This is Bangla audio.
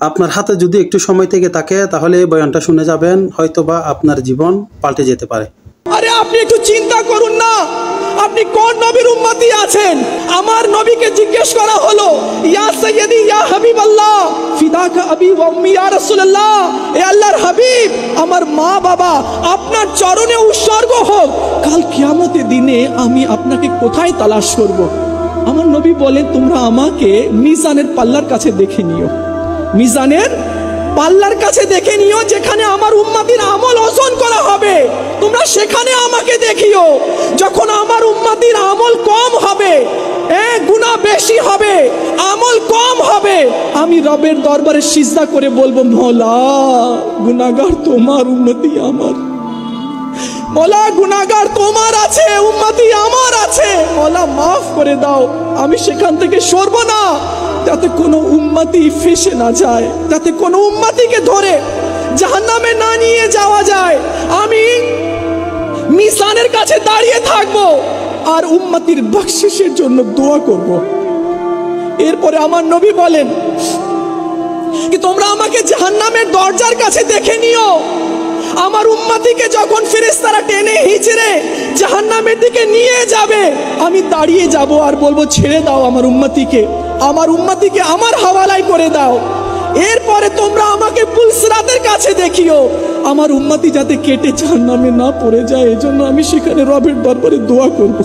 আপনার হাতে যদি একটু সময় থেকে থাকে তাহলে এই বয়ানটা শুনে যাবেন, হয়তোবা আপনার জীবন পাল্টে যেতে পারে। আরে আপনি একটু চিন্তা করুন না, আপনি কোন নবীর উম্মতি আছেন? আমার নবীকে জিজ্ঞেস করা হলো, ইয়া সাইয়্যিদি ইয়া হাবিবাল্লাহ ফিদাকা আবি ওয়া উম্মি ইয়া রাসূলুল্লাহ, এ আল্লাহর হাবিব, আমার মা বাবা আপনার চরণে উৎসর্গ হোক, কাল কিয়ামতের দিনে আমি আপনাকে কোথায় তালাশ করব? আমার নবী বলেন, তোমরা আমাকে মিজানের পাল্লার কাছে দেখে নিও, মিজানের পাল্লার কাছে দেখে নিও, যেখানে আমার উম্মতির আমল ওজন করা হবে, তোমরা সেখানে আমাকে দেখিও। যখন আমার উম্মতির আমল কম হবে, গুনাহ বেশি হবে, আমল কম হবে, আমি রবের দরবারে সিজদা করে বলবো, মওলা গুনাহগার তোমার, উম্মতি আমার। মওলা গুনাহগার তোমার আছে, উম্মতি আমার আছে, মওলা মাফ করে দাও। আমি সেখান থেকে সরব না, যাতে কোনো উম্মতি ফেসে না যায়, যাতে কোনো উম্মতিকে ধরে জাহান্নামে না নিয়ে যাওয়া যায়। আমি মিজানের কাছে দাঁড়িয়ে থাকবো আর উম্মতির বখশিশের জন্য দোয়া করব। এরপরে আমার নবী বলেন কি, তোমরা আমাকে জাহান্নামের দরজার কাছে দেখে নিও। আমার উম্মতিকে যখন ফেরেশতারা টেনে হিচড়ে জাহান্নামের দিকে নিয়ে যাবে, আমি দাঁড়িয়ে যাব আর বলবো, ছেড়ে দাও আমার উম্মতিকে, আমার উম্মতিকে আমার হাওয়ালায় করে দাও। এরপরে তোমরা আমাকে পুলসিরাতের কাছে দেখিও, আমার উম্মতি যাতে কেটে জাহান্নামে না পড়ে যায়, এজন্য আমি সেখানে রবের দরবারে দোয়া করব।